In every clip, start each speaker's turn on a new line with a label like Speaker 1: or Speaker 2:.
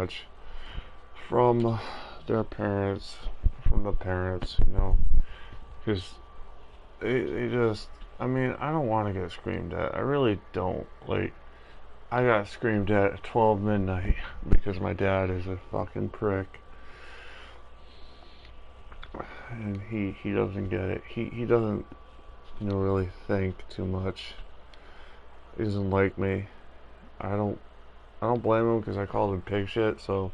Speaker 1: much from their parents, from the parents, you know, because they just, I mean, I don't want to get screamed at. I really don't. Like, I got screamed at 12 midnight because my dad is a fucking prick. And he doesn't get it. He doesn't, you know, really think too much. He doesn't like me. I don't I don't blame him because I called him pig shit. So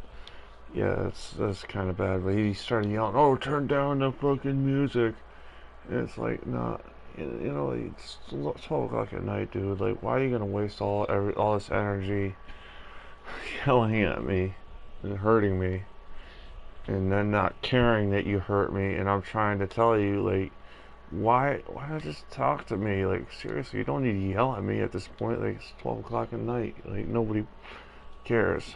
Speaker 1: yeah, that's kind of bad. But he started yelling, "Oh, turn down the fucking music!" And it's like, nah, you know, it's 12 o'clock at night, dude. Like, why are you gonna waste all this energy yelling at me and hurting me, and then not caring that you hurt me? And I'm trying to tell you, like, why not just talk to me? Like, seriously, you don't need to yell at me at this point. Like, it's 12 o'clock at night. Like, nobody cares.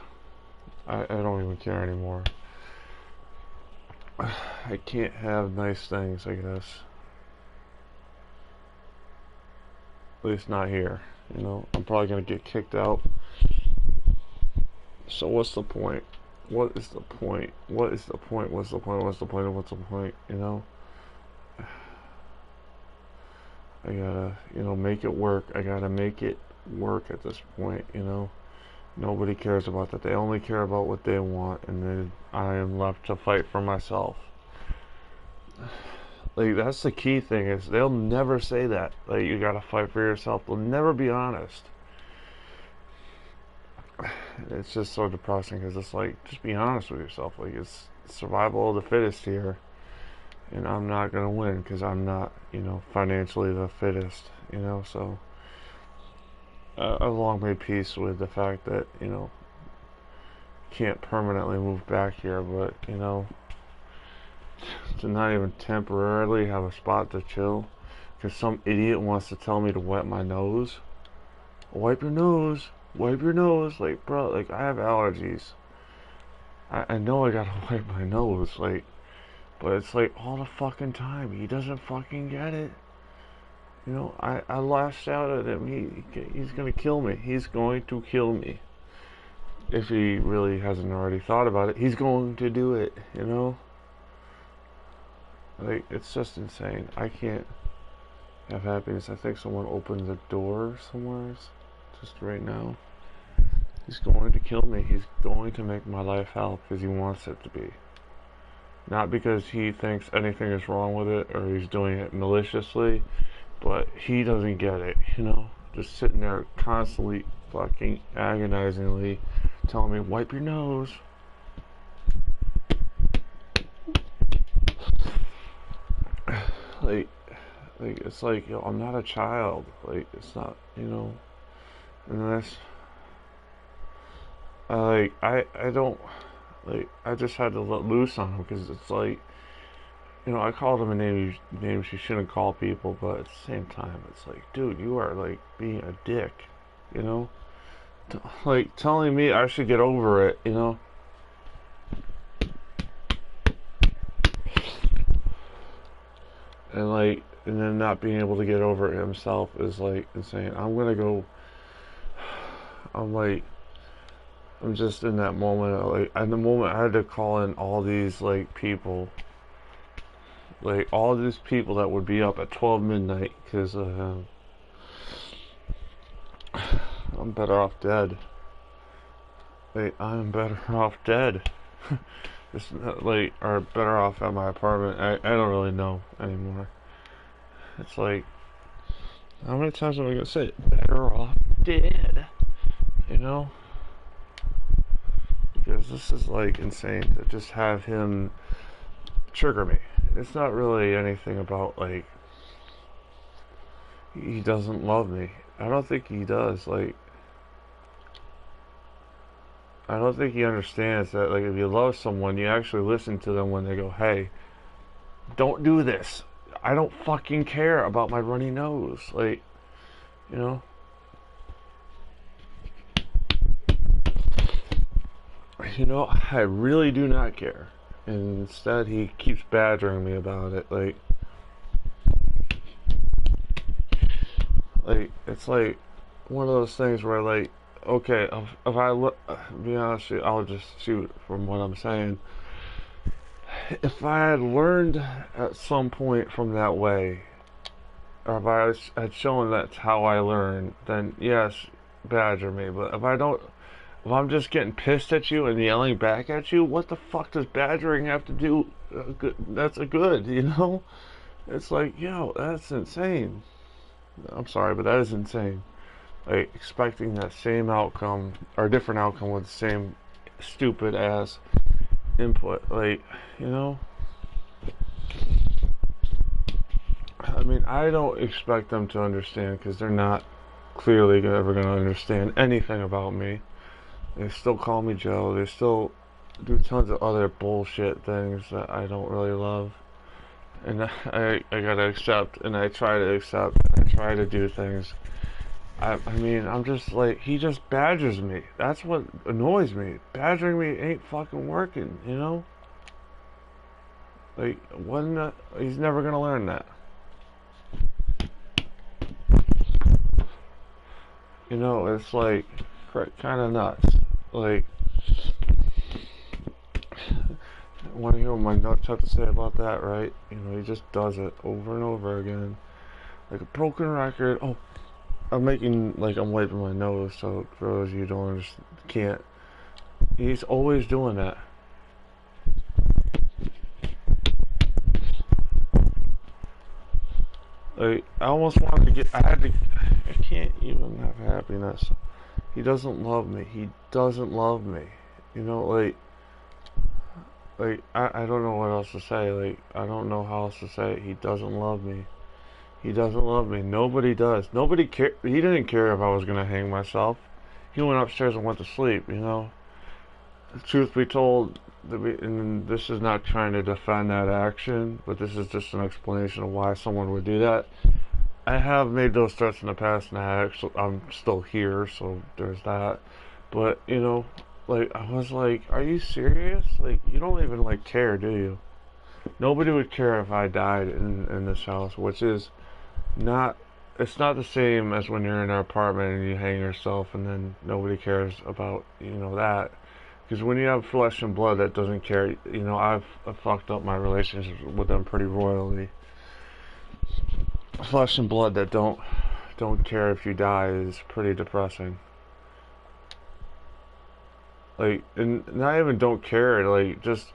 Speaker 1: I don't even care anymore. I can't have nice things, I guess. At least not here. You know, I'm probably gonna get kicked out. So what's the point? What is the point? What is the point? What's the point? What's the point? What's the point? You know? I gotta, you know, make it work. I gotta make it work at this point, you know? Nobody cares about that. They only care about what they want, and then I am left to fight for myself. Like, that's the key thing, is they'll never say that. Like, you gotta fight for yourself. They'll never be honest. It's just so depressing, because it's like, just be honest with yourself. Like, it's survival of the fittest here, and I'm not gonna win because I'm not, you know, financially the fittest, you know. So I've long made peace with the fact that, you know, can't permanently move back here, but, you know, to not even temporarily have a spot to chill because some idiot wants to tell me to wet my nose. Wipe your nose, wipe your nose. Like, bro, like, I have allergies. I know I gotta wipe my nose, like, but it's like all the fucking time. He doesn't fucking get it. You know, I lashed out at him. He's gonna kill me. He's going to kill me. If he really hasn't already thought about it, he's going to do it, you know? Like, it's just insane. I can't have happiness. I think someone opened the door somewhere, just right now. He's going to kill me. He's going to make my life hell because he wants it to be. Not because he thinks anything is wrong with it or he's doing it maliciously, but he doesn't get it, you know? Just sitting there constantly fucking agonizingly telling me, wipe your nose. Like, it's like, yo, I'm not a child. Like, it's not, you know. And that's, I don't, like, I just had to let loose on him because it's like, you know, I called him a names you shouldn't call people, but at the same time, it's like, dude, you are, like, being a dick, you know? Like, telling me I should get over it, you know? And, like, and then not being able to get over it himself is, like, insane. I'm just in that moment, like, in the moment I had to call in all these, like, people. Like, all these people that would be up at 12 midnight, because, I'm better off dead. Like, I'm better off dead. It's not, like, or better off at my apartment. I don't really know anymore. It's like, how many times am I gonna say it? Better off dead? You know? Because this is, like, insane to just have him trigger me. It's not really anything about, like, he doesn't love me. I don't think he does. Like, I don't think he understands that, like, if you love someone, you actually listen to them when they go, hey, don't do this. I don't fucking care about my runny nose. Like, you know? You know, I really do not care. And instead, he keeps badgering me about it. Like, it's like one of those things where, like, okay, if I look, be honest with you, I'll just shoot from what I'm saying. If I had learned at some point from that way, or if had shown that's how I learn, then yes, badger me. But if I'm just getting pissed at you and yelling back at you, what the fuck does badgering have to do? That's a good, you know? It's like, yo, that's insane. I'm sorry, but that is insane. Like, expecting that same outcome, or different outcome with the same stupid ass input. Like, you know? I mean, I don't expect them to understand because they're not clearly ever going to understand anything about me. They still call me Joe. They still do tons of other bullshit things that I don't really love. And I gotta accept, and I try to accept, and I try to do things. I mean, I'm just like, he just badgers me. That's what annoys me. Badgering me ain't fucking working, you know? Like, he's never gonna learn that. You know, it's like, kind of nuts. Like, want to hear what my nuts have to say about that, right? You know, he just does it over and over again. Like a broken record. Oh, I'm wiping my nose, so for those of you who can't. He's always doing that. Like, I almost wanted to I can't even have happiness. He doesn't love me. He doesn't love me. You know, I don't know what else to say. Like, I don't know how else to say it. He doesn't love me. He doesn't love me. Nobody does. Nobody care. He didn't care if I was gonna hang myself. He went upstairs and went to sleep. You know. Truth be told, and this is not trying to defend that action, but this is just an explanation of why someone would do that. I have made those threats in the past, and I'm still here, so there's that. But you know, like, I was like, are you serious? Like, you don't even like care, do you? Nobody would care if I died in this house, which is not. It's not the same as when you're in an apartment and you hang yourself, and then nobody cares about that. Because when you have flesh and blood that doesn't care, I've fucked up my relationships with them pretty royally. Flesh and blood that don't care if you die is pretty depressing. Like, and not even don't care, like, just,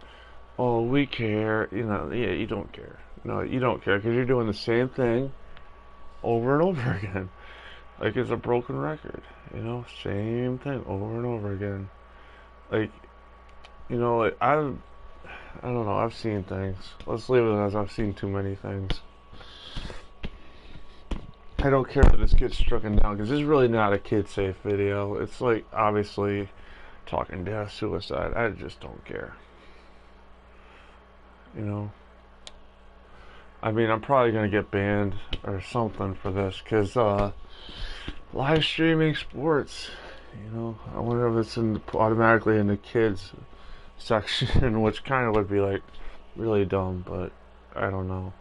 Speaker 1: oh, we care, yeah, you don't care. No, you don't care, because you're doing the same thing over and over again. Like, it's a broken record, same thing over and over again. Like, like, I don't know, I've seen things. Let's leave it as I've seen too many things. I don't care if this gets stricken down, because this is really not a kid-safe video. It's, like, obviously talking death, suicide. I just don't care. I mean, I'm probably going to get banned or something for this, because, live streaming sports, I wonder if it's automatically in the kids section, which kind of would be, like, really dumb, but I don't know.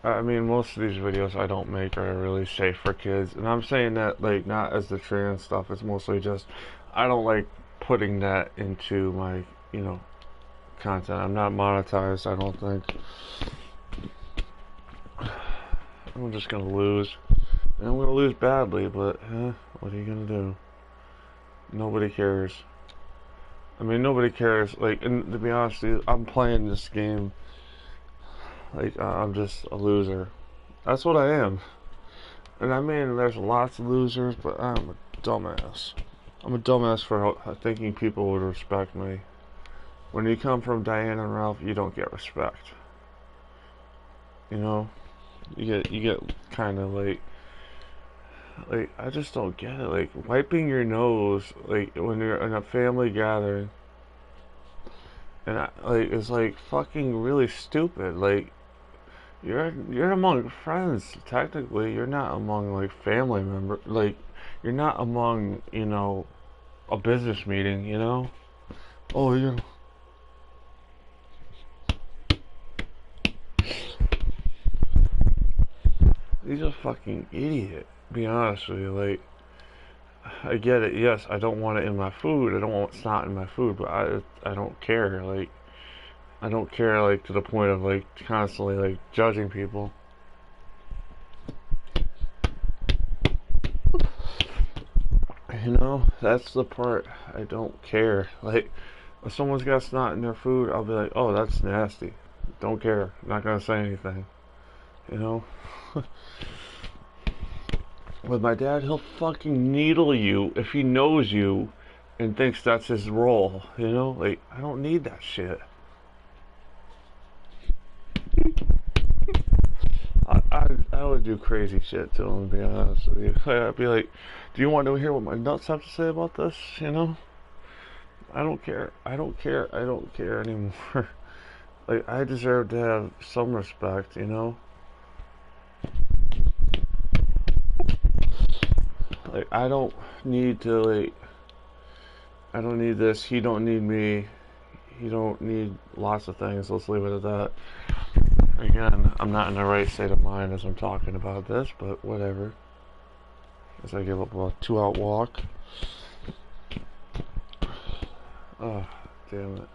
Speaker 1: I mean, most of these videos I don't make are really safe for kids, and I'm saying that, like, not as the trans stuff, it's mostly just, I don't like putting that into my, content. I'm not monetized, I don't think. I'm just gonna lose. And I'm gonna lose badly, but, what are you gonna do? Nobody cares. I mean, nobody cares, like, and to be honest with you, I'm playing this game like, I'm just a loser. That's what I am. And I mean, there's lots of losers, but I'm a dumbass. I'm a dumbass for thinking people would respect me. When you come from Diane and Ralph, you don't get respect. You get kind of like, I just don't get it. Like, wiping your nose, like, when you're in a family gathering, and it's like fucking really stupid. Like, you're among friends, technically. You're not among, like, family members. Like, you're not among, a business meeting, Oh, yeah. He's a fucking idiot, to be honest with you. Like, I get it. Yes, I don't want it in my food. I don't want snot in my food, but I don't care. Like I don't care like to the point of like constantly like judging people. You know, that's the part I don't care. Like if someone's got snot in their food, I'll be like, "Oh, that's nasty." Don't care. Not gonna say anything. You know. With my dad, he'll fucking needle you if he knows you and thinks that's his role. You know, like I don't need that shit. I would do crazy shit to him, to be honest with you. I'd be like, do you want to hear what my nuts have to say about this? You know? I don't care. I don't care. I don't care anymore. Like, I deserve to have some respect, you know? Like, I don't need to, like, I don't need this. He don't need me. He don't need lots of things. Let's leave it at that. Again, I'm not in the right state of mind as I'm talking about this, but whatever. As I give up a 2-hour walk. Oh, damn it.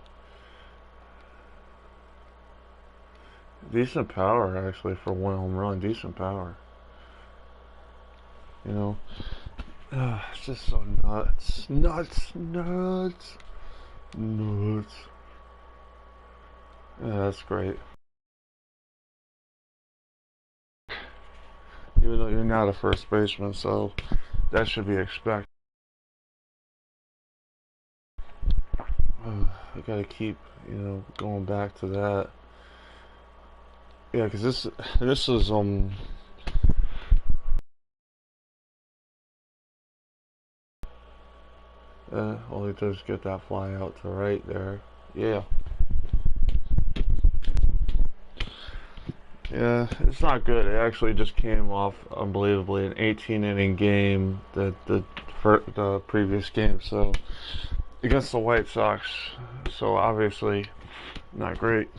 Speaker 1: Decent power, actually, for one home run. Decent power. You know? It's just so nuts. Nuts. Nuts. Nuts. Yeah, that's great. Even though you're not a first baseman, so that should be expected. I gotta keep, going back to that. Yeah, because this is all he does is get that fly out to right there. Yeah, yeah, it's not good. It actually just came off unbelievably an 18 inning game, the previous game. So against the White Sox, so obviously not great.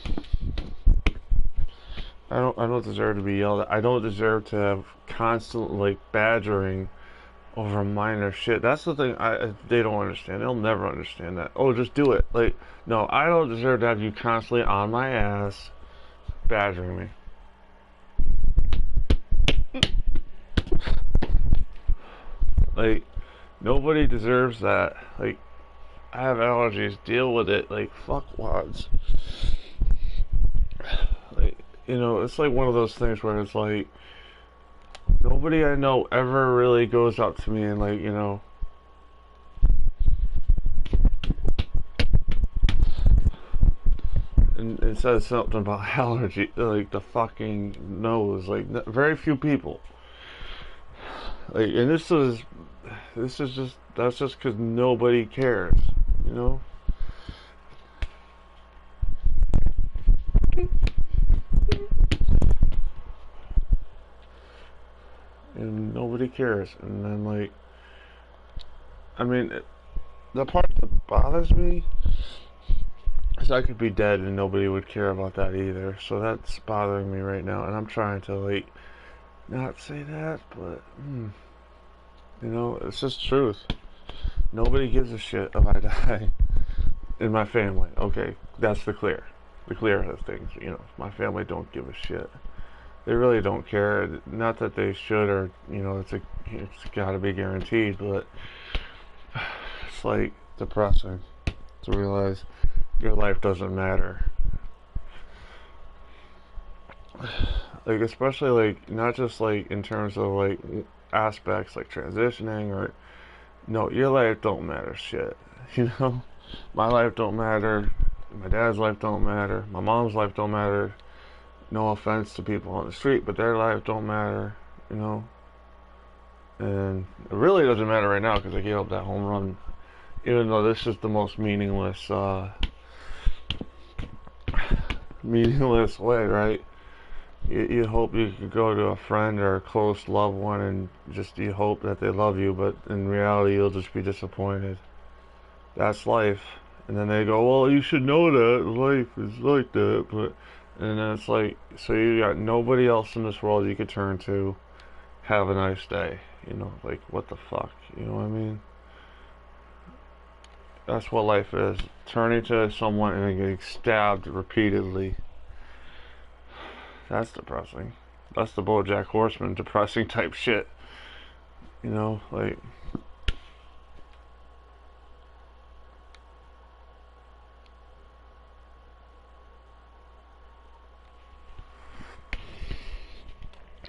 Speaker 1: I don't deserve to be yelled at. I don't deserve to have constant like badgering over minor shit. That's the thing they don't understand. They'll never understand that. Oh, just do it. Like, no, I don't deserve to have you constantly on my ass badgering me. Like, nobody deserves that. Like, I have allergies. Deal with it. Like, fuck wads. Like, it's like one of those things where it's like nobody I know ever really goes up to me and like, and says something about allergy, like the fucking nose. Like, very few people. Like, and this is just that's just because nobody cares, you know. And nobody cares. And then like, I mean, the part that bothers me is I could be dead and nobody would care about that either. So that's bothering me right now, and I'm trying to like not say that, but it's just truth. Nobody gives a shit if I die in my family. Okay, that's the clear of things. My family don't give a shit. They really don't care. Not that they should, or it's got to be guaranteed, but it's like depressing to realize your life doesn't matter. Like, especially like not just like in terms of like aspects like transitioning, or no, your life don't matter shit. You know, my life don't matter. My dad's life don't matter. My mom's life don't matter. No offense to people on the street, but their life don't matter. You know, and it really doesn't matter right now because I gave up that home run. Even though this is the most meaningless way, right? You hope you could go to a friend or a close loved one and just you hope that they love you, but in reality you'll just be disappointed. That's life. And then they go, well, you should know that life is like that. But and then it's like, so you got nobody else in this world you could turn to. have a nice day. You know, like, what the fuck? You know what I mean? That's what life is. Turning to someone and then getting stabbed repeatedly. That's depressing. That's the BoJack Horseman depressing type shit. You know, like...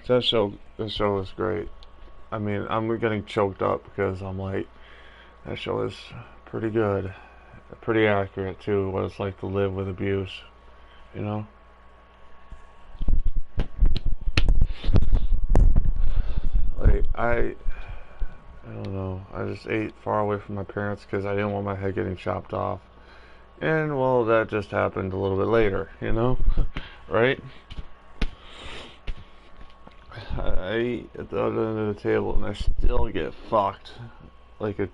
Speaker 1: That show is great. I mean, I'm getting choked up because I'm like, that show is pretty good, pretty accurate too. What it's like to live with abuse, you know. Like I don't know. I just ate far away from my parents because I didn't want my head getting chopped off, and well, that just happened a little bit later, you know, right? I eat at the other end of the table and I still get fucked like a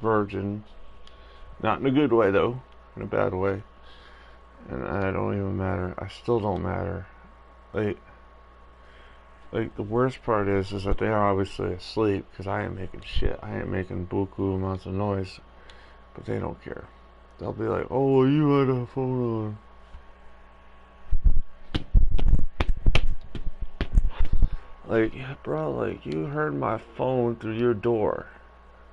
Speaker 1: virgin. Not in a good way though, in a bad way. And I don't even matter. I still don't matter. Like, the worst part is that they are obviously asleep because I ain't making shit. I ain't making buku amounts of noise, but they don't care. They'll be like, "Oh, you had a phone on." Like, bro, like, you heard my phone through your door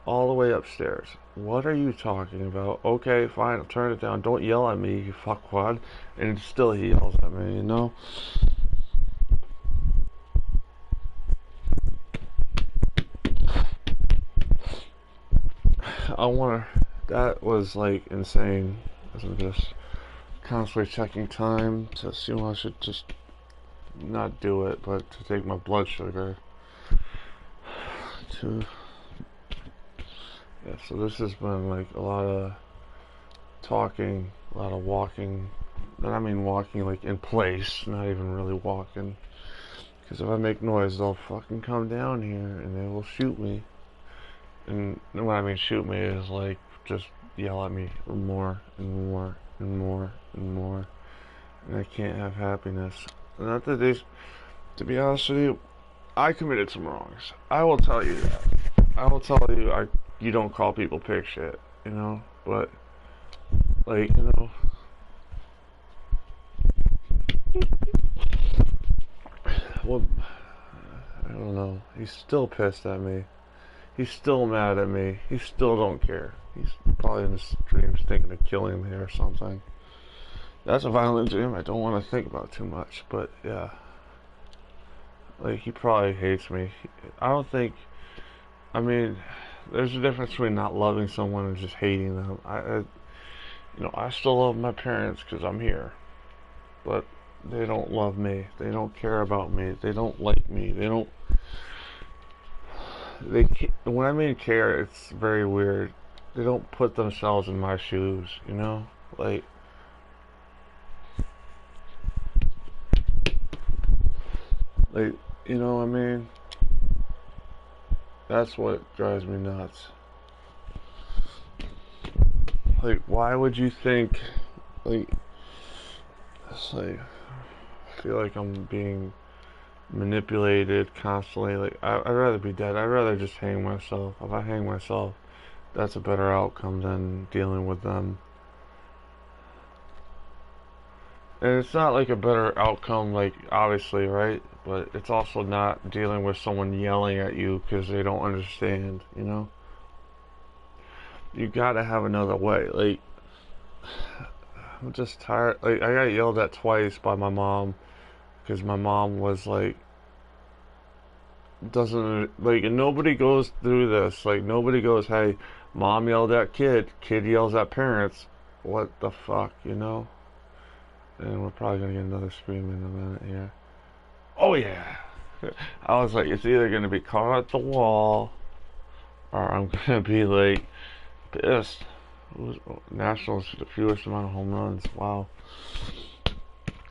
Speaker 1: all the way upstairs. What are you talking about? Okay, fine, I'll turn it down. Don't yell at me, you fuckwad. And still he yells at me, you know? That was, like, insane. I'm just constantly checking time to see when I should just not do it, but to take my blood sugar. Yeah, so this has been, like, a lot of talking, a lot of walking. And I mean walking, like, in place, not even really walking. Because if I make noise, they'll fucking come down here and they will shoot me. And what I mean shoot me is, like, just yell at me more and more and more and more. And I can't have happiness. Not that they, to be honest with you, I committed some wrongs. I will tell you that. I will tell you, you don't call people pig shit, you know? But, like, you know, well, I don't know. He's still pissed at me. He's still mad at me. He still don't care. He's probably in his dreams thinking of killing me or something. That's a violent dream I don't want to think about too much, but yeah. Like, he probably hates me. I don't think, I mean, there's a difference between not loving someone and just hating them. I still love my parents because I'm here, but they don't love me. They don't care about me. They don't like me. When I mean care, it's very weird. They don't put themselves in my shoes, you know? Like, you know what I mean? That's what drives me nuts. Like, why would you think, like, it's like, I feel like I'm being manipulated constantly. Like, I'd rather be dead. I'd rather just hang myself. If I hang myself, that's a better outcome than dealing with them. And it's not like a better outcome, like, obviously, right? But it's also not dealing with someone yelling at you because they don't understand, you know? You gotta have another way. Like, I'm just tired. Like, I got yelled at twice by my mom because my mom was like, doesn't, like, and nobody goes through this. Like, nobody goes, hey, mom yelled at kid yells at parents. What the fuck, you know? And we're probably gonna get another scream in a minute here. Oh yeah! I was like, it's either gonna be caught at the wall, or I'm gonna be like pissed. Nationals the fewest amount of home runs. Wow.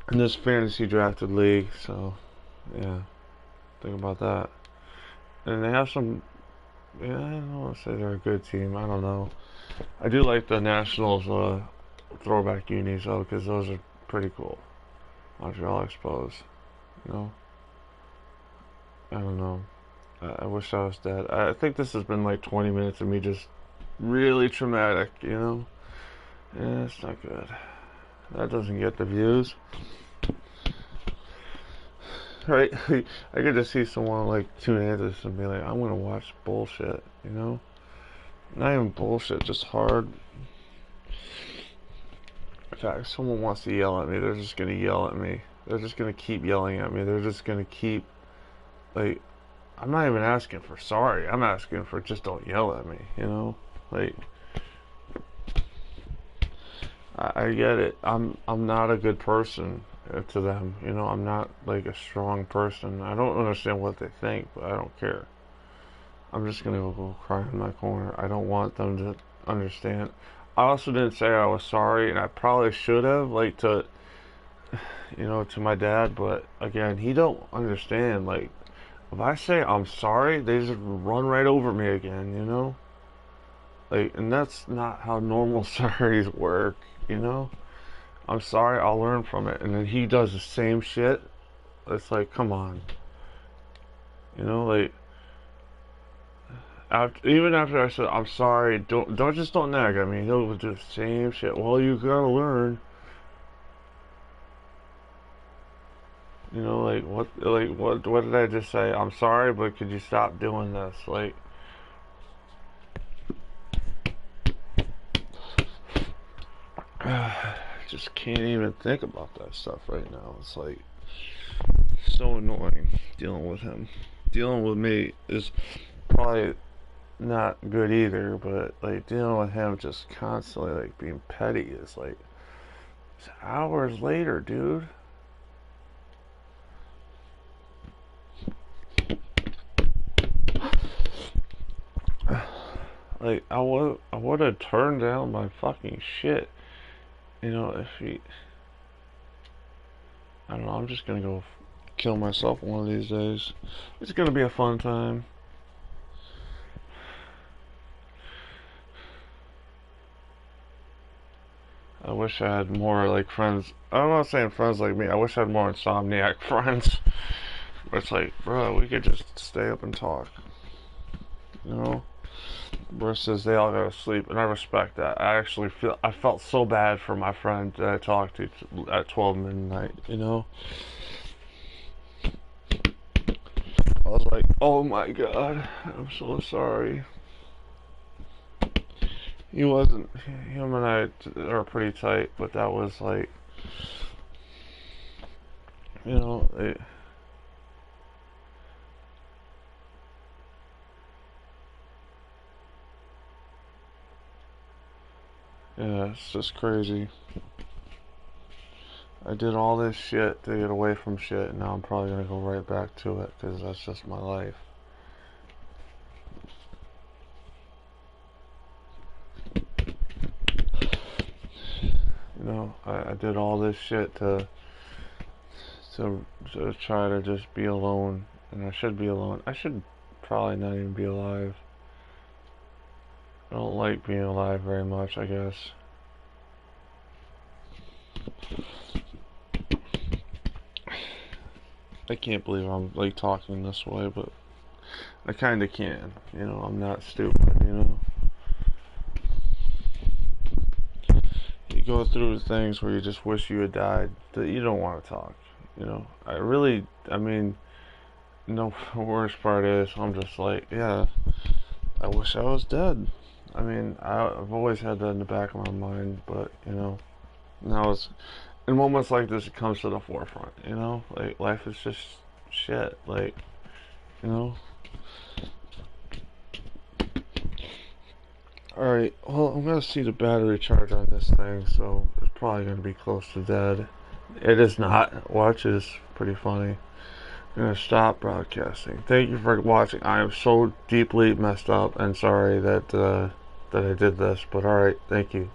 Speaker 1: In this fantasy drafted league, so yeah, think about that. And they have some. Yeah, I don't want to say they're a good team. I don't know. I do like the Nationals throwback unis though, because those are pretty cool. Montreal Expos, you know. I don't know. I wish I was dead. I think this has been like 20 minutes of me just really traumatic, you know? Yeah, it's not good. That doesn't get the views. Right? I could just see someone like tune into this and be like, I'm gonna watch bullshit, you know? Not even bullshit, just hard. In fact, if someone wants to yell at me, they're just gonna yell at me. They're just gonna keep yelling at me. They're just gonna keep, like, I'm not even asking for sorry. I'm asking for just don't yell at me, you know? Like, I get it. I'm not a good person to them, you know? I'm not like a strong person. I don't understand what they think, but I don't care. I'm just gonna go cry in my corner. I don't want them to understand. I also didn't say I was sorry, and I probably should have, like, to, you know, to my dad, but again, he don't understand. Like, if I say I'm sorry, they just run right over me again, you know? Like, and that's not how normal sorries work, you know? I'm sorry, I'll learn from it. And then he does the same shit. It's like, come on. You know, like, even after I said I'm sorry, don't nag at me. He'll do the same shit. Well, you gotta learn. You know, what did I just say? I'm sorry, but could you stop doing this? Like, I just can't even think about that stuff right now. It's like so annoying dealing with him. Dealing with me is probably not good either, but like dealing with him just constantly like being petty is like it's hours later, dude. Like I would have turned down my fucking shit, you know, if he. I don't know. I'm just gonna go kill myself one of these days. It's gonna be a fun time. I wish I had more like friends. I'm not saying friends like me. I wish I had more insomniac friends. Where it's like, bro, we could just stay up and talk, you know. Versus they all go to sleep, and I respect that. I felt so bad for my friend that I talked to at 12 midnight. You know, I was like, oh my god, I'm so sorry. He wasn't. Him and I are pretty tight, but that was like, you know, yeah, it's just crazy. I did all this shit to get away from shit, and now I'm probably gonna go right back to it because that's just my life. You know, I did all this shit to try to just be alone, and I should be alone. I should probably not even be alive. I don't like being alive very much, I guess. I can't believe I'm like talking this way, but I kinda can. You know, I'm not stupid, you know. You go through things where you just wish you had died that you don't want to talk. You know, I mean, no, the worst part is I'm just like, yeah, I wish I was dead. I mean, I've always had that in the back of my mind, but you know, now it's in moments like this it comes to the forefront. You know, like life is just shit. Like, you know. All right, well, I'm gonna see the battery charge on this thing, so it's probably gonna be close to dead. It is not. Watch is pretty funny. I'm gonna stop broadcasting. Thank you for watching. I am so deeply messed up and sorry that I did this, but all right, thank you.